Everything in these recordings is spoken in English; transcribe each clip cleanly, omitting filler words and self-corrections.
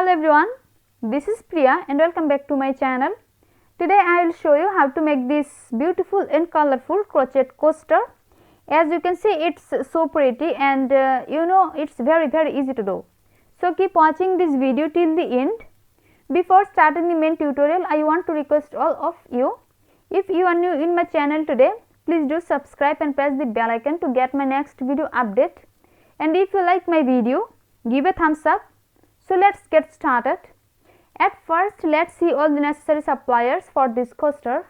Hello everyone, this is Priya and welcome back to my channel. Today I will show you how to make this beautiful and colorful crochet coaster. As you can see, it's so pretty and it's very easy to do. So keep watching this video till the end. Before starting the main tutorial, I want to request all of you, if you are new in my channel today, please do subscribe and press the bell icon to get my next video update. And if you like my video, give a thumbs up. So let's get started. At first, let's see all the necessary supplies for this coaster.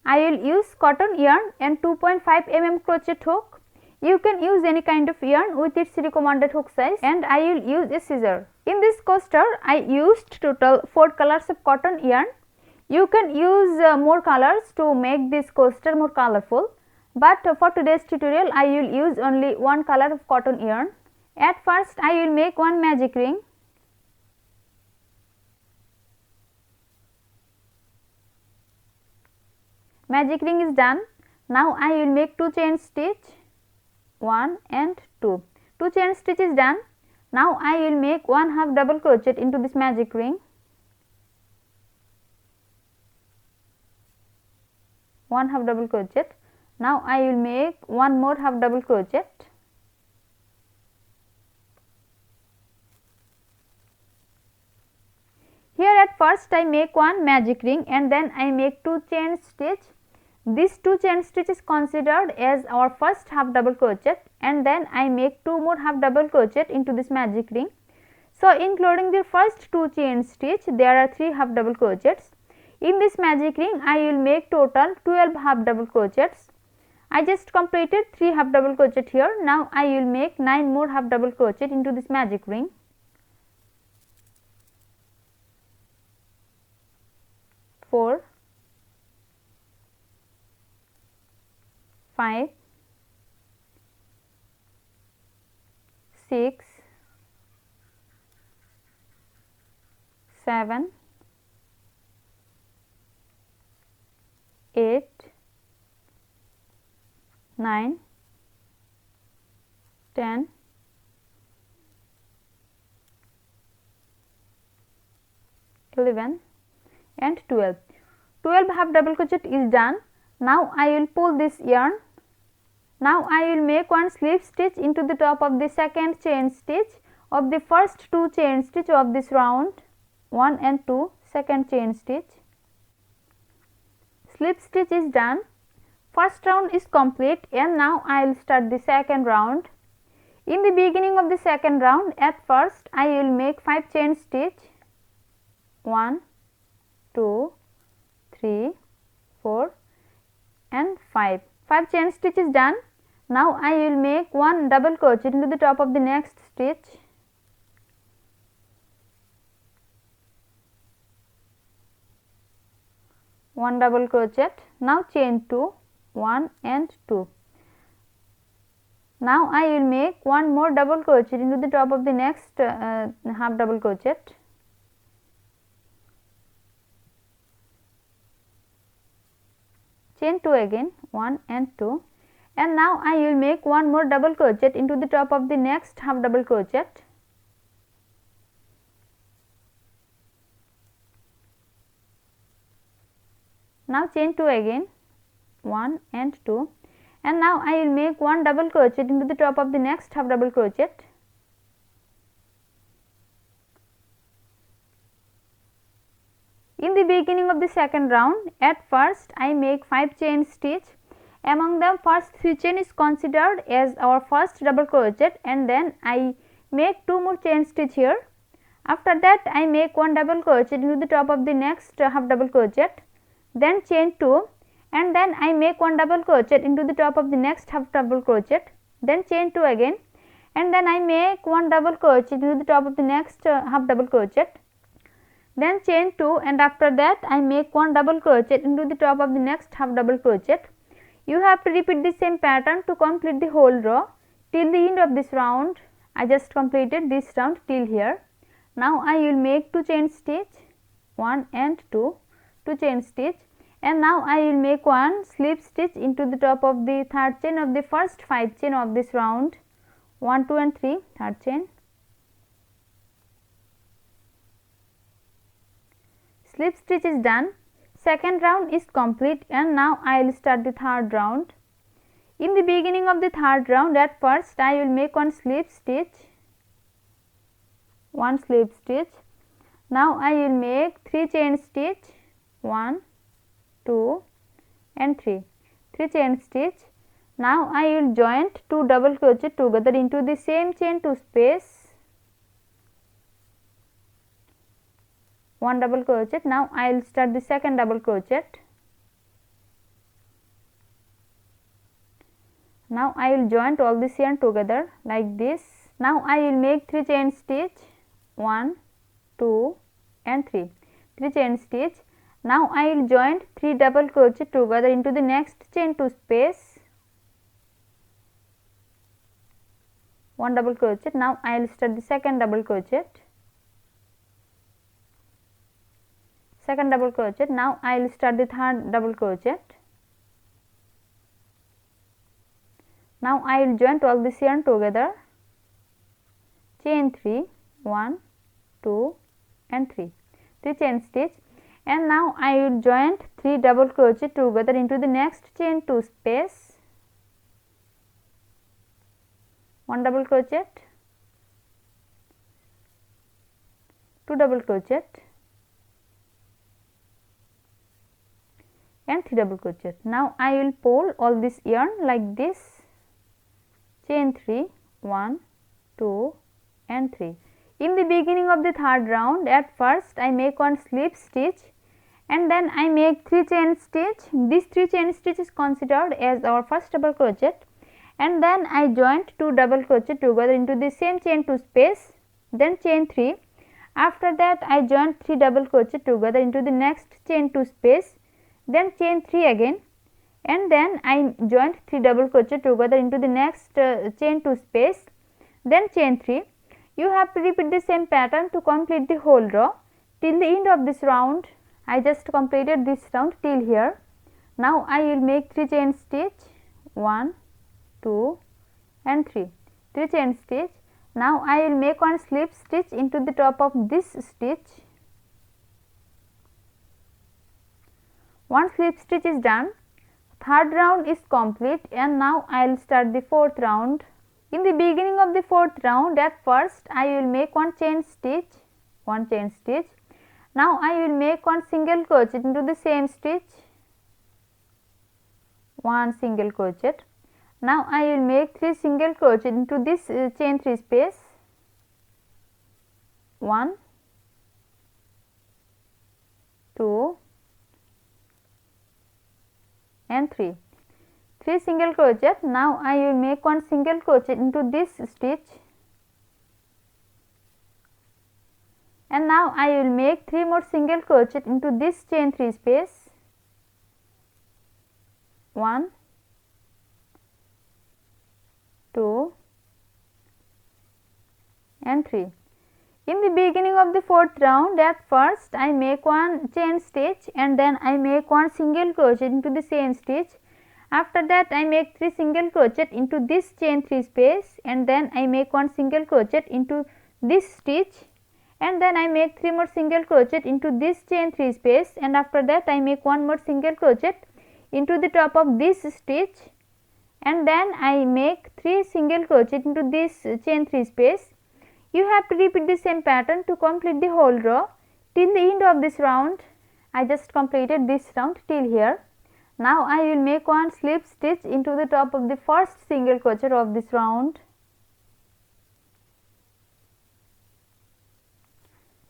I will use cotton yarn and 2.5 mm crochet hook. You can use any kind of yarn with its recommended hook size, and I will use a scissor. In this coaster, I used total 4 colors of cotton yarn. You can use more colors to make this coaster more colorful, but for today's tutorial, I will use only one color of cotton yarn. At first, I will make one magic ring. Magic ring is done. Now I will make 2 chain stitch, 1 and 2. 2 chain stitch is done. Now I will make 1/2 double crochet into this magic ring. 1/2 double crochet. Now I will make one more half double crochet. Here at first I make one magic ring and then I make 2 chain stitch. This 2 chain stitch is considered as our first half double crochet, and then I make 2 more half double crochet into this magic ring. So including the first 2 chain stitch, there are 3 half double crochets. In this magic ring I will make total 12 half double crochets. I just completed 3 half double crochet here. Now I will make 9 more half double crochet into this magic ring. 4, 5, 6, 7, 8, 9, 10, 11 and 12. 12 half double crochet is done. Now I will pull this yarn. Now I will make one slip stitch into the top of the second chain stitch of the first 2 chain stitch of this round, 1 and 2, second chain stitch. Slip stitch is done. First round is complete, and now I will start the second round. In the beginning of the second round, at first I will make 5 chain stitch, 1, 2, 3, 4 and 5. 5 chain stitch is done. Now I will make one double crochet into the top of the next stitch. One double crochet. Now chain 2, 1 and 2. Now I will make one more double crochet into the top of the next half double crochet. Chain 2 again, 1 and 2, and now I will make one more double crochet into the top of the next half double crochet. Now chain 2 again, 1 and 2, and now I will make one double crochet into the top of the next half double crochet. In the beginning of the second round, at first I make 5 chain stitch. Among them, first 3 chain is considered as our first double crochet, and then I make 2 more chain stitch here. After that I make one double crochet into the top of the next half double crochet, then chain 2, and then I make one double crochet into the top of the next half double crochet, then chain 2 again, and then I make one double crochet into the top of the next half double crochet, then chain 2, and after that I make one double crochet into the top of the next half double crochet. You have to repeat the same pattern to complete the whole row till the end of this round. I just completed this round till here. Now I will make 2 chain stitch, 1 and 2, 2 chain stitch, and now I will make one slip stitch into the top of the third chain of the first 5 chain of this round, 1, 2 and 3, third chain, slip stitch is done. Second round is complete, and now I will start the third round. In the beginning of the third round, at first I will make one slip stitch. Now I will make 3 chain stitch, 1, 2 and 3 chain stitch. Now I will join 2 double crochet together into the same chain 2 space, 1 double crochet. Now I will start the second double crochet. Now I will join all the yarn together like this. Now I will make 3 chain stitch, 1, 2 and 3 chain stitch. Now I will join 3 double crochet together into the next chain 2 space, 1 double crochet. Now I will start the second double crochet. Now I will start the third double crochet. Now I will join all this yarn together, chain 3, 1, 2 and 3 chain stitch, and now I will join 3 double crochet together into the next chain 2 space, 1 double crochet, 2 double crochet and 3 double crochet. Now I will pull all this yarn like this, chain 3, 1, 2 and 3. In the beginning of the third round, at first I make one slip stitch and then I make 3 chain stitch. This 3 chain stitch is considered as our first double crochet, and then I joined 2 double crochet together into the same chain 2 space, then chain 3. After that I joined 3 double crochet together into the next chain 2 space, then chain 3 again, and then I joined 3 double crochet together into the next chain 2 space, then chain 3. You have to repeat the same pattern to complete the whole row till the end of this round. I just completed this round till here. Now I will make 3 chain stitch, 1, 2 and 3 chain stitch. Now I will make one slip stitch into the top of this stitch. One slip stitch is done. Third round is complete, and now I will start the fourth round. In the beginning of the fourth round, at first I will make 1 chain stitch. Now I will make 1 single crochet into the same stitch, 1 single crochet. Now I will make 3 single crochet into this chain 3 space, 1, 2 and 3 single crochet. Now I will make 1 single crochet into this stitch, and now I will make 3 more single crochet into this chain 3 space, 1, 2 and 3. In the beginning of the fourth round, at first I make 1 chain stitch and then I make 1 single crochet into the same stitch. After that I make 3 single crochet into this chain 3 space, and then I make 1 single crochet into this stitch, and then I make 3 more single crochet into this chain 3 space, and after that I make 1 more single crochet into the top of this stitch, and then I make 3 single crochet into this chain 3 space. You have to repeat the same pattern to complete the whole row till the end of this round. I just completed this round till here. Now I will make 1 slip stitch into the top of the first single crochet of this round.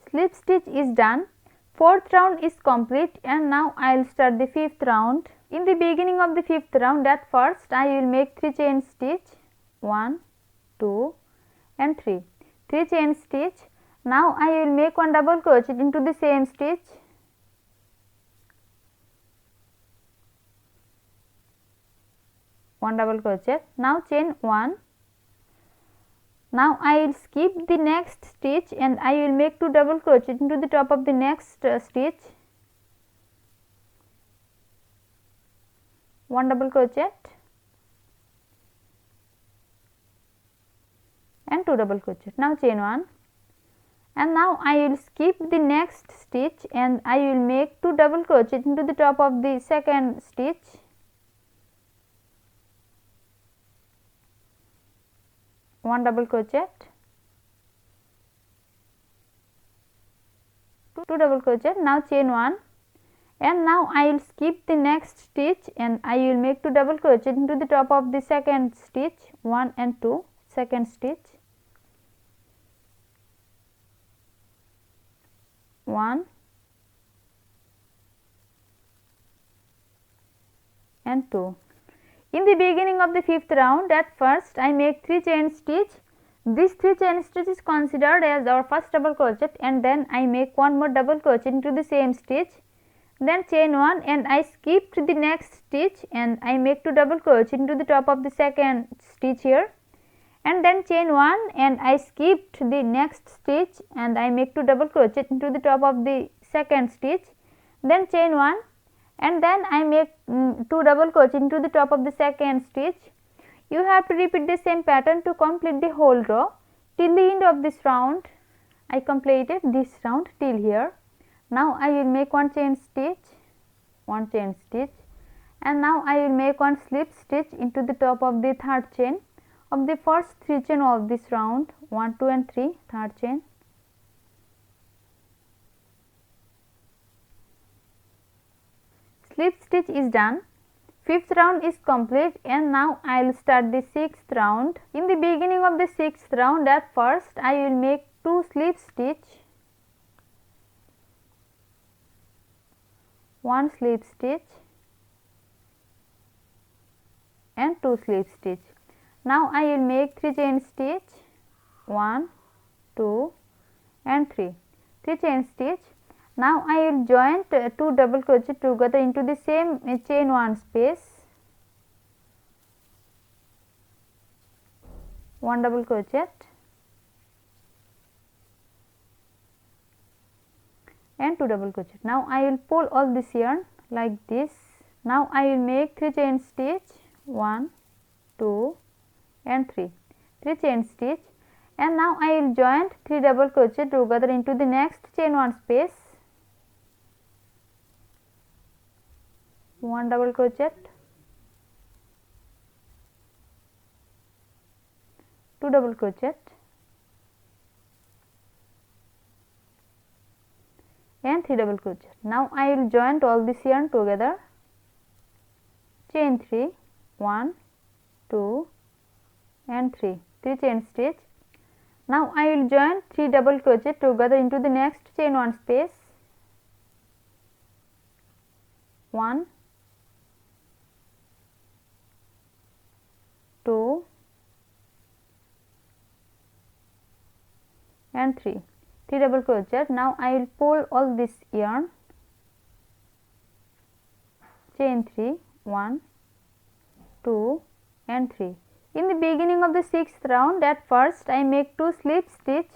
Slip stitch is done. Fourth round is complete, and now I will start the fifth round. In the beginning of the fifth round, at first I will make 3 chain stitch, 1, 2 and 3 chain stitch. Now I will make 1 double crochet into the same stitch, 1 double crochet. Now chain 1. Now I will skip the next stitch and I will make 2 double crochet into the top of the next stitch, 1 double crochet and 2 double crochet. Now chain 1. and now I will skip the next stitch and I will make 2 double crochet into the top of the second stitch. One double crochet, 2 double crochet, now chain 1, and now I will skip the next stitch and I will make 2 double crochet into the top of the second stitch, 1 and 2, second stitch, 1 and 2. In the beginning of the fifth round, at first I make 3 chain stitch. This 3 chain stitch is considered as our first double crochet, and then I make 1 more double crochet into the same stitch, then chain 1 and I skipped the next stitch and I make 2 double crochet into the top of the second stitch here, and then chain 1 and I skipped the next stitch and I make 2 double crochet into the top of the second stitch, then chain 1 and then I make 2 double crochet into the top of the second stitch. You have to repeat the same pattern to complete the whole row till the end of this round. I completed this round till here. Now I will make 1 chain stitch, and now I will make 1 slip stitch into the top of the third chain of the first 3 chain of this round, 1, 2 and 3, third chain. Slip stitch is done. Fifth round is complete, and now I will start the sixth round. In the beginning of the sixth round, at first I will make 2 slip stitch, 1 slip stitch and 2 slip stitch. Now I will make 3 chain stitch, 1, 2 and 3 chain stitch. Now I will join 2 double crochet together into the same chain 1 space, 1 double crochet and 2 double crochet. Now I will pull all this yarn like this. Now I will make 3 chain stitch, 1, 2 and 3 chain stitch, and now I will join 3 double crochet together into the next chain 1 space, 1 double crochet, 2 double crochet and 3 double crochet. Now I will join all this yarn together, chain 3, 1, 2 and 3 chain stitch. Now I will join 3 double crochet together into the next chain 1 space, 1, 2 and 3 double crochet. Now I will pull all this yarn, chain 3, 1, 2 and 3. In the beginning of the sixth round, at first I make 2 slip stitch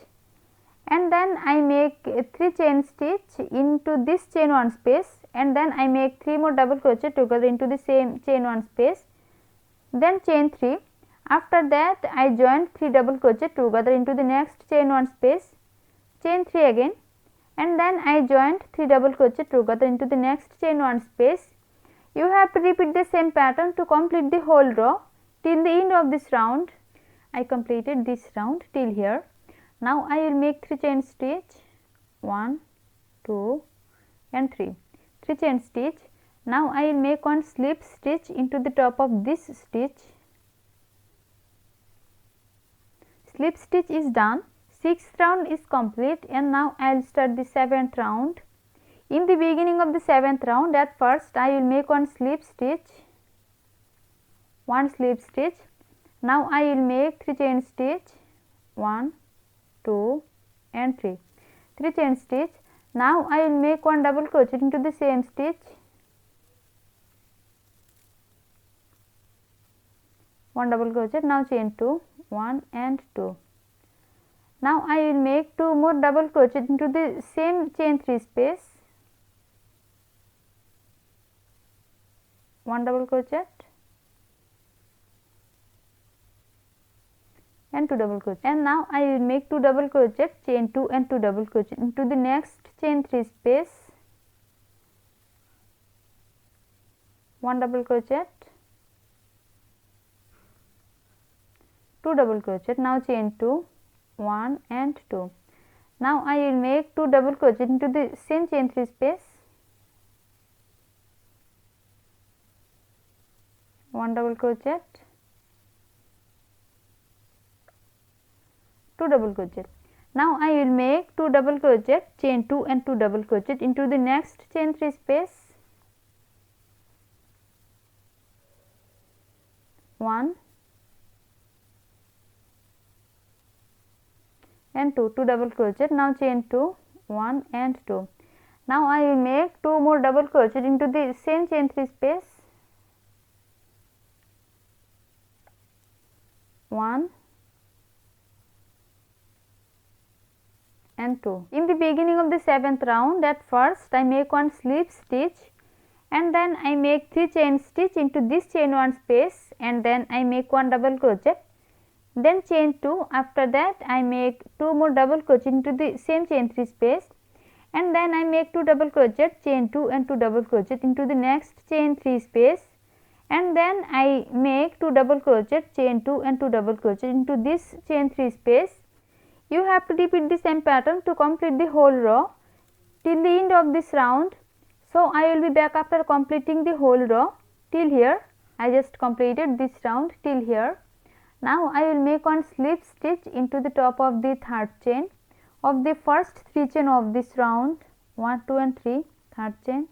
and then I make 3 chain stitch into this chain 1 space, and then I make 3 more double crochet together into the same chain 1 space, then chain 3. After that I join 3 double crochet together into the next chain 1 space, chain 3 again, and then I joined 3 double crochet together into the next chain 1 space. You have to repeat the same pattern to complete the whole row till the end of this round. I completed this round till here. Now I will make 3 chain stitch, 1, 2 and 3 chain stitch. Now I will make 1 slip stitch into the top of this stitch. Slip stitch is done. Sixth round is complete, and now I will start the seventh round. In the beginning of the seventh round, at first I will make 1 slip stitch, 1 slip stitch. Now I will make 3 chain stitch, 1, 2 and 3 chain stitch. Now I will make 1 double crochet into the same stitch, 1 double crochet. Now chain 2, 1 and 2. Now I will make 2 more double crochet into the same chain 3 space, 1 double crochet and 2 double crochet, and now I will make 2 double crochet, chain 2 and 2 double crochet into the next chain 3 space, 1 double crochet, 2 double crochet, now chain 2, 1 and 2. Now I will make 2 double crochet into the same chain 3 space, 1 double crochet, 2 double crochet. Now I will make 2 double crochet, chain 2 and 2 double crochet into the next chain 3 space, 1 and 2, 2 double crochet, now chain 2, 1 and 2. Now I will make 2 more double crochet into the same chain 3 space, 1 and 2. In the beginning of the 7th round, at first I make 1 slip stitch and then I make 3 chain stitch into this chain 1 space and then I make 1 double crochet, then chain 2. After that I make 2 more double crochet into the same chain 3 space and then I make 2 double crochet, chain 2 and 2 double crochet into the next chain 3 space and then I make 2 double crochet, chain 2 and 2 double crochet into this chain 3 space. You have to repeat the same pattern to complete the whole row till the end of this round. So, I will be back after completing the whole row till here. I just completed this round till here. Now, I will make 1 slip stitch into the top of the 3rd chain of the first 3 chain of this round, 1, 2 and 3, 3rd chain.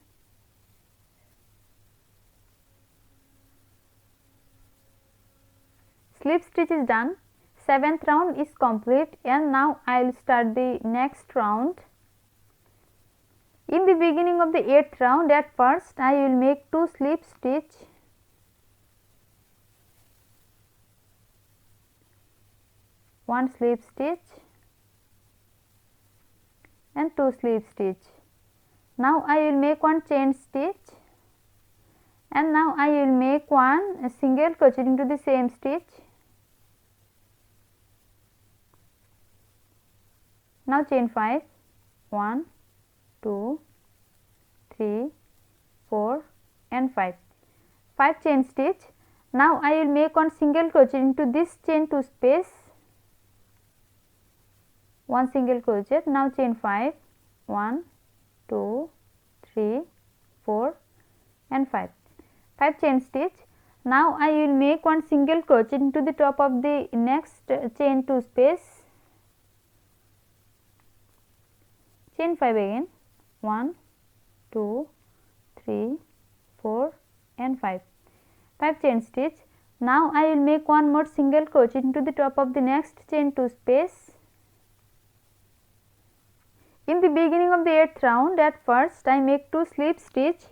Slip stitch is done. 7th round is complete and now I will start the next round. In the beginning of the 8th round, at first I will make 2 slip stitch, one slip stitch and 2 slip stitch. Now I will make 1 chain stitch and now I will make 1 single crochet into the same stitch. Now chain 5, 1, 2, 3, 4 and 5, 5 chain stitch. Now I will make 1 single crochet into this chain 2 space, 1 single crochet. Now chain 5, 1, 2, 3, 4 and 5, 5 chain stitch. Now I will make 1 single crochet into the top of the next chain 2 space, chain 5 again, 1, 2, 3, 4 and 5, 5 chain stitch. Now I will make 1 more single crochet into the top of the next chain 2 space. In the beginning of the 8th round, at first I make 2 slip stitch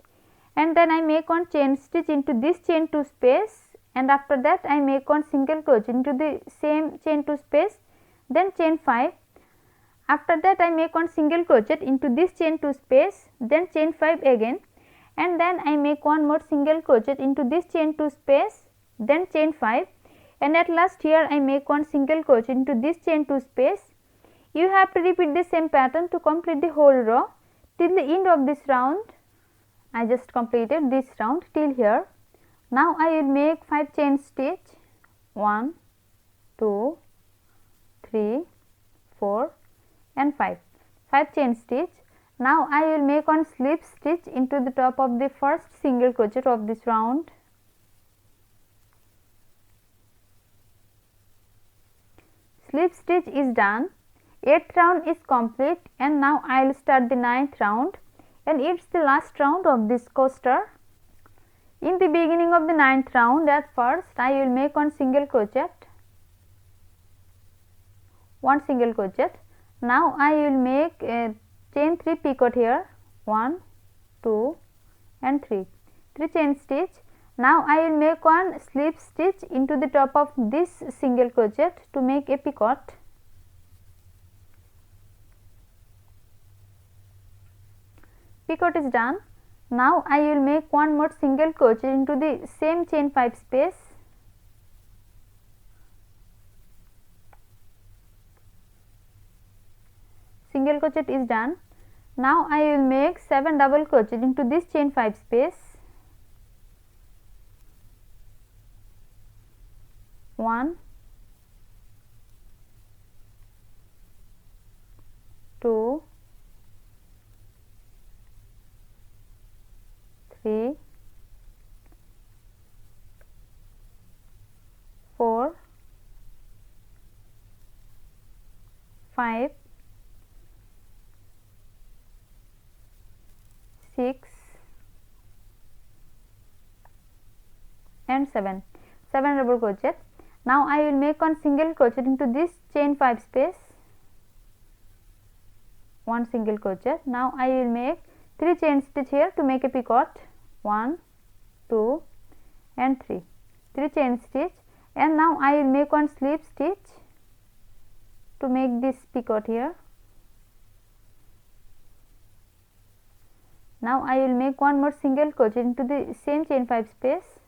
and then I make 1 chain stitch into this chain 2 space and after that I make 1 single crochet into the same chain 2 space, then chain 5. After that I make 1 single crochet into this chain 2 space, then chain 5 again and then I make 1 more single crochet into this chain 2 space, then chain 5 and at last here I make 1 single crochet into this chain 2 space. You have to repeat the same pattern to complete the whole row till the end of this round. I just completed this round till here. Now I will make 5 chain stitch, 1, 2, 3, 4 and 5, 5 chain stitch. Now I will make 1 slip stitch into the top of the first single crochet of this round. Slip stitch is done. 8th round is complete and now I will start the 9th round and it is the last round of this coaster. In the beginning of the 9th round, at first I will make 1 single crochet, 1 single crochet. Now I will make a chain 3 picot here, 1, 2 and 3, 3 chain stitch. Now I will make 1 slip stitch into the top of this single crochet to make a picot. Picot is done. Now I will make 1 more single crochet into the same chain 5 space, single crochet is done. Now I will make 7 double crochet into this chain 5 space. 1, 2, 3, 4, 5, 6 and 7 double crochet. Now I will make one single crochet into this chain 5 space, 1 single crochet. Now I will make 3 chain stitch here to make a picot, 1, 2 and 3 chain stitch, and now I will make one slip stitch to make this picot here. Now I will make one more single crochet into the same chain 5 space,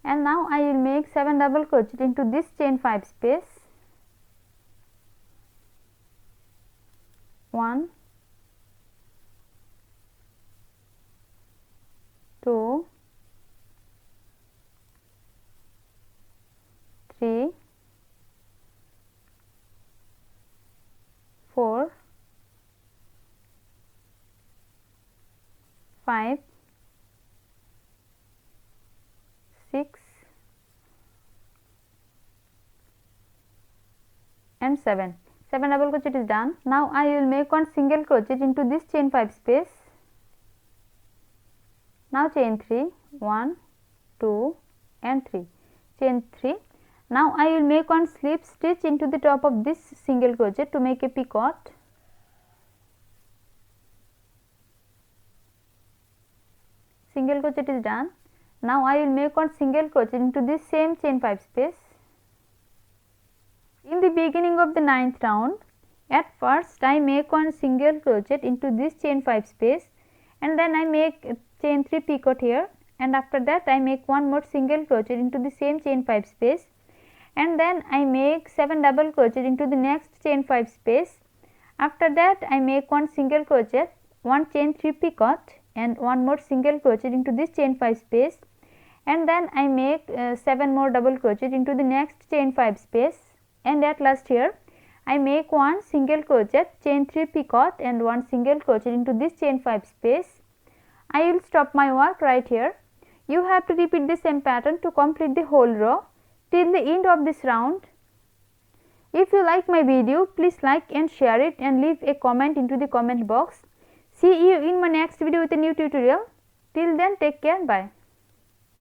and now I will make 7 double crochet into this chain 5 space, 1, 2, 3, 4, 5, 6 and 7 double crochet is done. Now I will make one single crochet into this chain 5 space. Now chain 3, 1, 2 and 3 chain 3. Now I will make one slip stitch into the top of this single crochet to make a picot. Single crochet is done. Now I will make one single crochet into this same chain 5 space. In the beginning of the 9th round, at first I make one single crochet into this chain 5 space, and then I make chain 3 picot here, and after that I make one more single crochet into the same chain 5 space, and then I make 7 double crochet into the next chain 5 space. After that I make one single crochet, one chain 3 picot and one more single crochet into this chain 5 space, and then I make 7 more double crochet into the next chain 5 space, and at last here I make one single crochet, chain 3 picot and one single crochet into this chain 5 space. I will stop my work right here. You have to repeat the same pattern to complete the whole row till the end of this round. If you like my video, please like and share it and leave a comment into the comment box. See you in my next video with a new tutorial. Till then, take care. Bye.